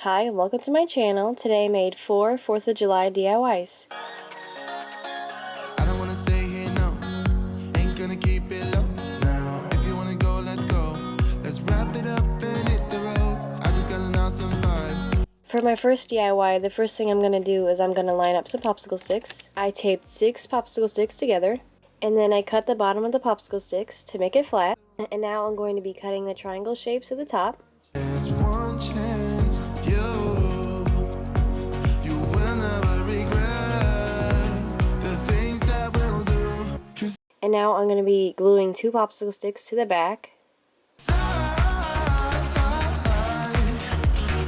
Hi and welcome to my channel. Today I made 4 4th of July DIYs. I don't wanna stay here, no. Ain't gonna keep it low now. If you wanna go, let's go. Let's wrap it up and hit the road. I just got an awesome vibe. For my first DIY, the first thing I'm going to do is I'm going to line up some popsicle sticks. I taped 6 popsicle sticks together, and then I cut the bottom of the popsicle sticks to make it flat. And now I'm going to be cutting the triangle shapes at the top. It's one chance, you will never regret the things that we'll do. 'Cause And now I'm going to be gluing 2 popsicle sticks to the back. I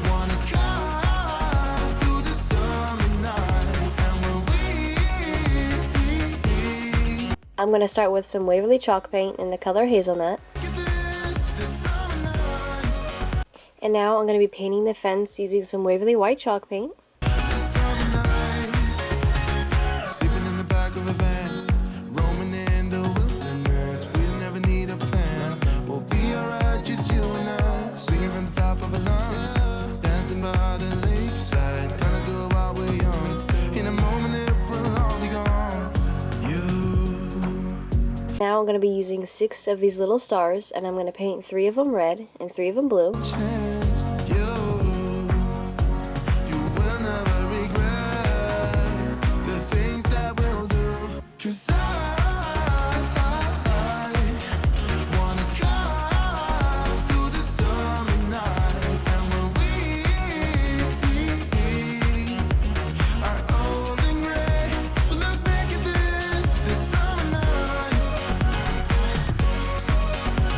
wanna drive through the summer night. And when we I'm going to start with some Waverly chalk paint in the color hazelnut. get this summer night. And now I'm going to be painting the fence using some Waverly white chalk paint. Sleeping in the back of a van, roaming in the wilderness. We never need a plan. We'll be alright, just you and I. Singing from the top of our lungs, dancing by the lakeside. Gonna do it while we're young. In a moment it will all be gone. Now I'm going to be using 6 of these little stars, and I'm going to paint 3 of them red and 3 of them blue. Chance, you will never regret the things that we'll do. 'Cause I wanna drive through the summer night. And when we are old and gray, we'll look back at this summer night.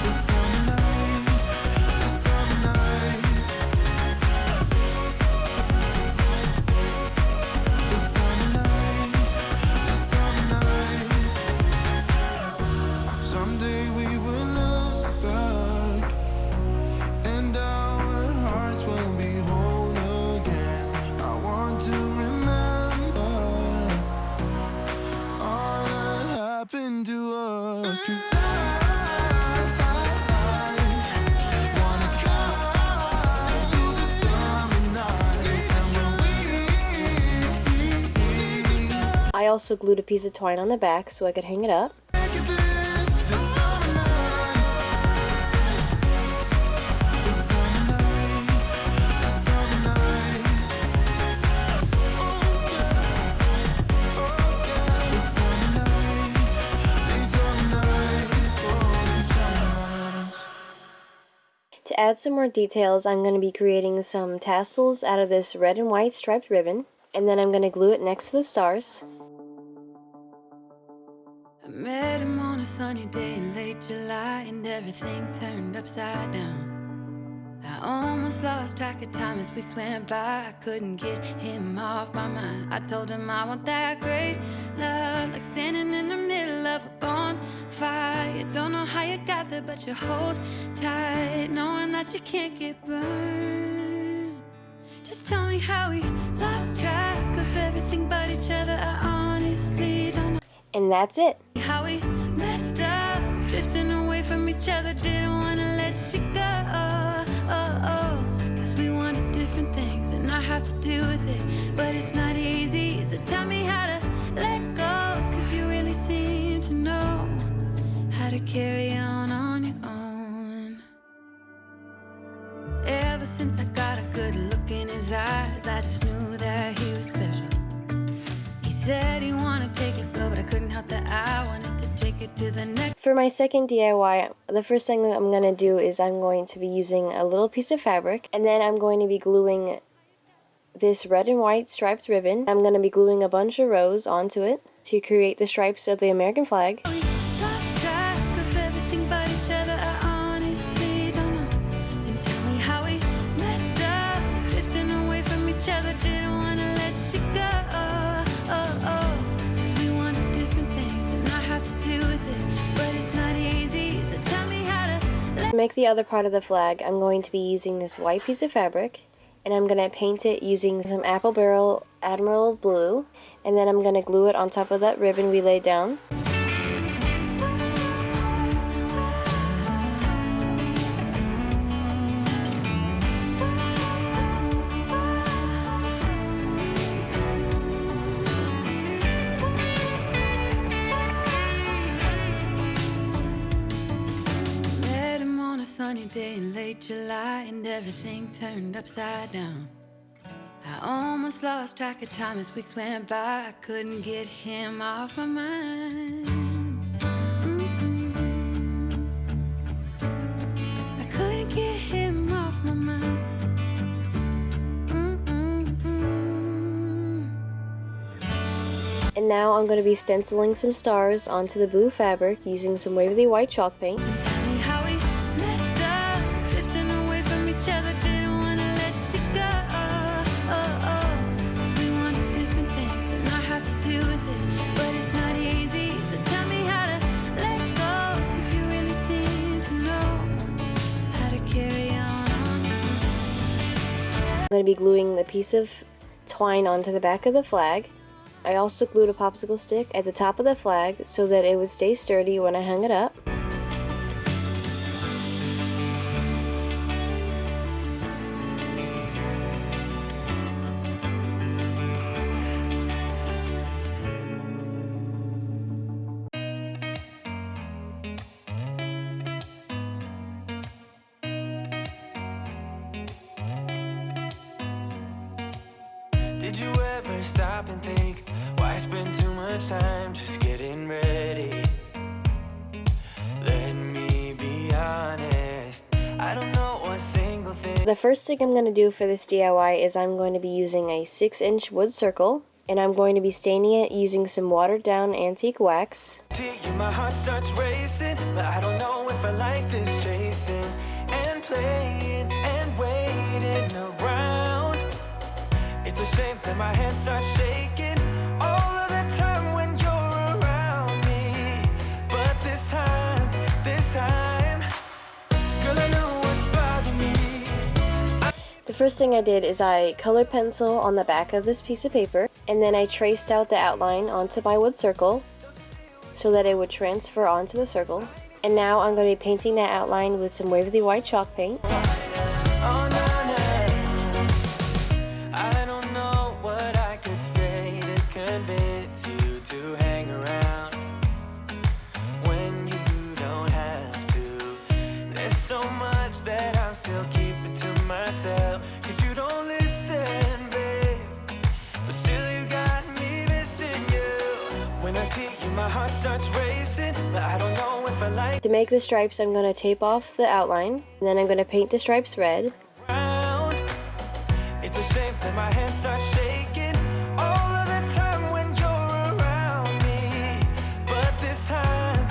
The summer night, the summer night. The summer night, the summer night. Someday we will look back, and our hearts will be whole again. I want to remember all that happened to us. 'Cause I wanna drive through the summer night. And when we I also glued a piece of twine on the back so I could hang it up. look at this summer night. The summer night, the summer night. Oh yeah, the summer night, the summer night, oh the summer night. To add some more details, I'm going to be creating some tassels out of this red and white striped ribbon, and then I'm going to glue it next to the stars. I met him on a sunny day in late July, and everything turned upside down. I almost lost track of time as weeks went by. I couldn't get him off my mind. I told him I want that great love, like standing in the middle of a bonfire. You don't know how you got there, but you hold tight, knowing that you can't get burned. Just tell me how we lost track of everything but each other. I honestly don't know And that's it. how we messed up, drifting away from each other. Didn't want to let you go. Cause we wanted different things, and I have to deal with it, but it's not easy. So tell me how to let go, cause you really seem to know how to carry on your own. Ever since I got a good look in his eyes, I just knew that he was special. He said he wanted to take it slow, but I couldn't help that I wanted to take it to the next. For my second DIY, the first thing I'm going to do is I'm going to be using a little piece of fabric, and then I'm going to be gluing this red and white striped ribbon. I'm going to be gluing a bunch of rows onto it to create the stripes of the American flag. We lost track of everything but each other. I honestly don't know. And tell me how we messed up, drifting away from each other. Didn't want to let you go. Cause we wanted different things, and I have to deal with it, but it's not easy. So tell me how to let To make the other part of the flag, I'm going to be using this white piece of fabric, and I'm going to paint it using some apple barrel Admiral blue, and then I'm going to glue it on top of that ribbon we laid down. sunny day in late July, and everything turned upside down. I almost lost track of time as weeks went by. I couldn't get him off my mind. I couldn't get him off my mind. And now I'm going to be stenciling some stars onto the blue fabric using some Waverly White chalk paint. Tell me how we messed up, drifting away from each other, didn't want to let you go. 'Cause we wanted different things and I have to deal with it, but it's not easy. So tell me how to let go, 'cause you really seem to know how to carry on. I'm going to be gluing the piece of twine onto the back of the flag. I also glued a popsicle stick at the top of the flag so that it would stay sturdy when I hung it up. Did you ever stop and think, why spend too much time just getting ready? Let me be honest, I don't know a single thing. The first thing I'm going to do for this DIY is I'm going to be using a 6-inch wood circle, and I'm going to be staining it using some watered down antique wax. See you, my heart starts racing, but I don't know if I like this chasing and playing and waiting around. It's a shame that my hands start shaking all of the time when you're around me. But this time, girl, I know what's bothering me. The first thing I did is I colored pencil on the back of this piece of paper, and then I traced out the outline onto my wood circle so that it would transfer onto the circle. And now I'm going to be painting that outline with some Waverly White chalk paint. Oh, no, no. I don't know what I could say to convince you to hang around when you don't have to. There's so much that I'm still keeping to myself, 'cause you don't listen, babe. But still you got me missing you. When I see you, my heart starts racing, but I don't know if I like. To make the stripes, I'm going to tape off the outline, and then I'm going to paint the stripes red. It's a shame that my hands start shaking all of the time when you're around me. But this time,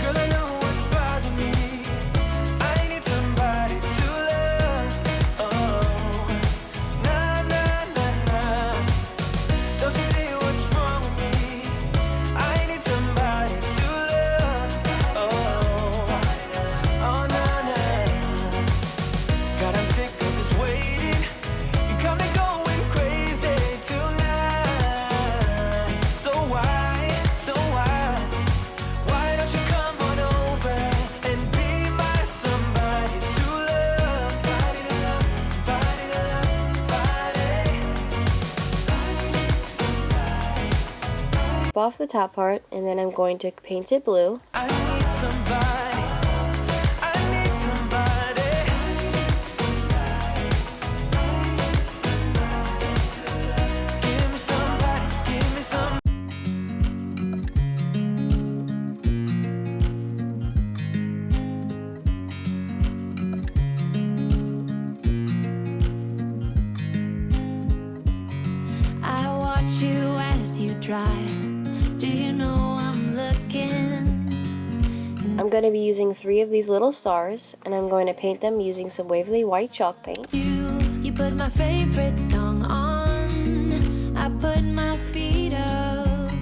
girl, I know what's bothering me. I need somebody to love. Oh, nah, nah, nah, nah. Don't you see what's wrong with me? I need somebody to love. Oh, nah, nah. God, I'm sick of this waiting. You got me going crazy tonight. So why don't you come on over and be my somebody to love? Somebody to love, somebody to love, somebody. Tape off the top part, and then I'm going to paint it blue. I need somebody. I need somebody. Give me somebody, give me some. I watch you as you drive. Do you know I'm looking? I'm going to be using 3 of these little stars, and I'm going to paint them using some Waverly White chalk paint. You put my favorite song on. I put my feet up,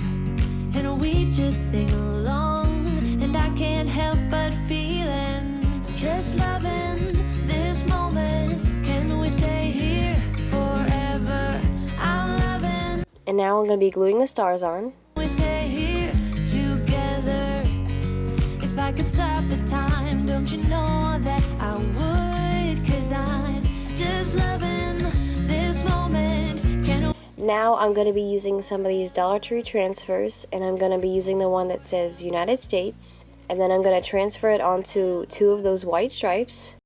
and we just sing along. And I can't help but feeling, just loving this moment. Can we stay here forever? I'm loving. And now I'm going to be gluing the stars on. We stay here together. If I could stop the time, don't you know that I would? 'Cause I'm just loving this moment. Now I'm going to be using some of these Dollar Tree transfers, and I'm going to be using the one that says United States, And then I'm going to transfer it onto 2 of those white stripes.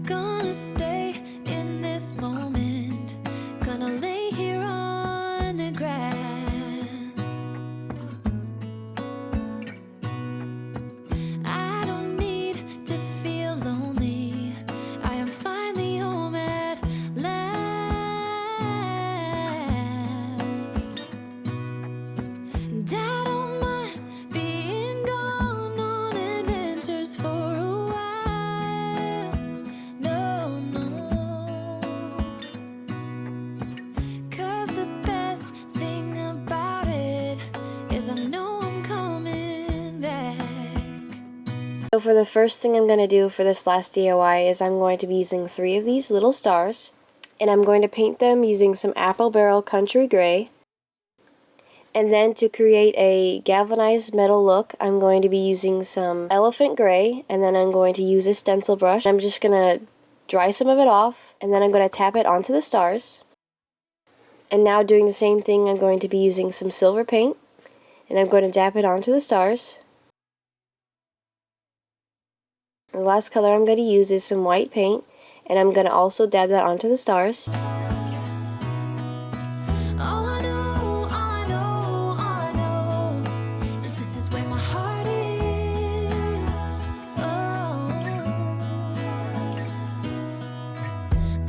Gonna stay in this moment. Gonna lay here on the grass. I don't need to feel lonely. I am finally home at last. And I don't mind being gone on adventures for a while. No, no. 'Cause the best thing about it is I know I'm coming back. So for the first thing I'm going to do for this last DIY is I'm going to be using 3 of these little stars. And I'm going to paint them using some Apple Barrel Country Gray. And then to create a galvanized metal look, I'm going to be using some Elephant Gray, and then I'm going to use a stencil brush. I'm just going to dry some of it off, and then I'm going to tap it onto the stars. And now doing the same thing, I'm going to be using some silver paint, and I'm going to dab it onto the stars. The last color I'm going to use is some white paint, and I'm going to also dab that onto the stars. All I know, all I know, all I know is this is where my heart is. Oh,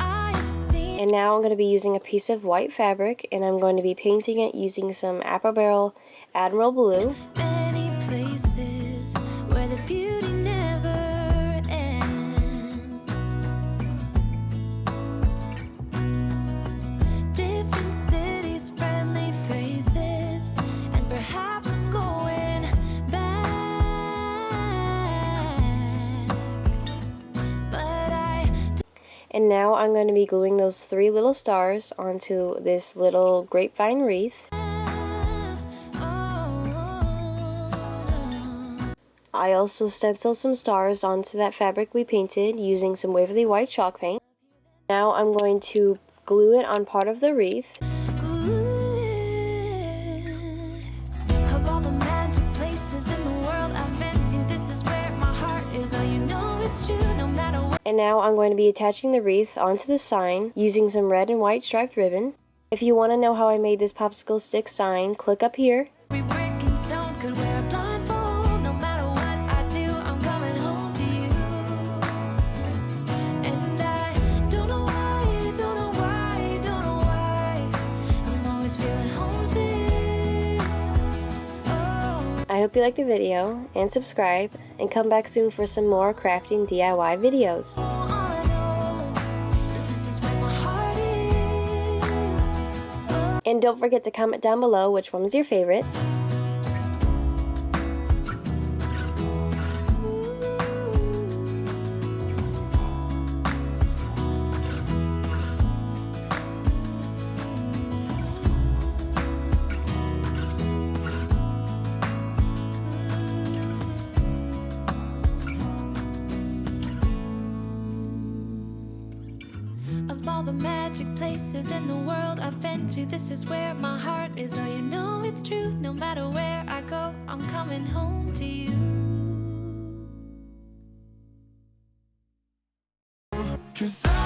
I have seen And now I'm going to be using a piece of white fabric, and I'm going to be painting it using some Apple Barrel Admiral Blue. many places where the beauty never ends. Different cities, friendly faces, and perhaps I'm going back. But And now I'm going to be gluing those 3 little stars onto this little grapevine wreath. I also stenciled some stars onto that fabric we painted using some Waverly White chalk paint. Now I'm going to glue it on part of the wreath. Of all the magic places in the world I've been to, this is where my heart is. Oh, you know it's true, no matter what. And now I'm going to be attaching the wreath onto the sign using some red and white striped ribbon. If you want to know how I made this popsicle stick sign, click up here. Every brick and stone could wear a blindfold. No matter what I do, I'm coming home to you. And I don't know why, don't know why, don't know why I'm always feeling homesick. Oh. I hope you liked the video, and subscribe, and come back soon for some more crafting DIY videos. All I know is this is where my heart is. And don't forget to comment down below which one was your favorite. Of all the magic places in the world I've been to, this is where my heart is. Oh, you know it's true. No matter where I go, I'm coming home to you. 'Cause I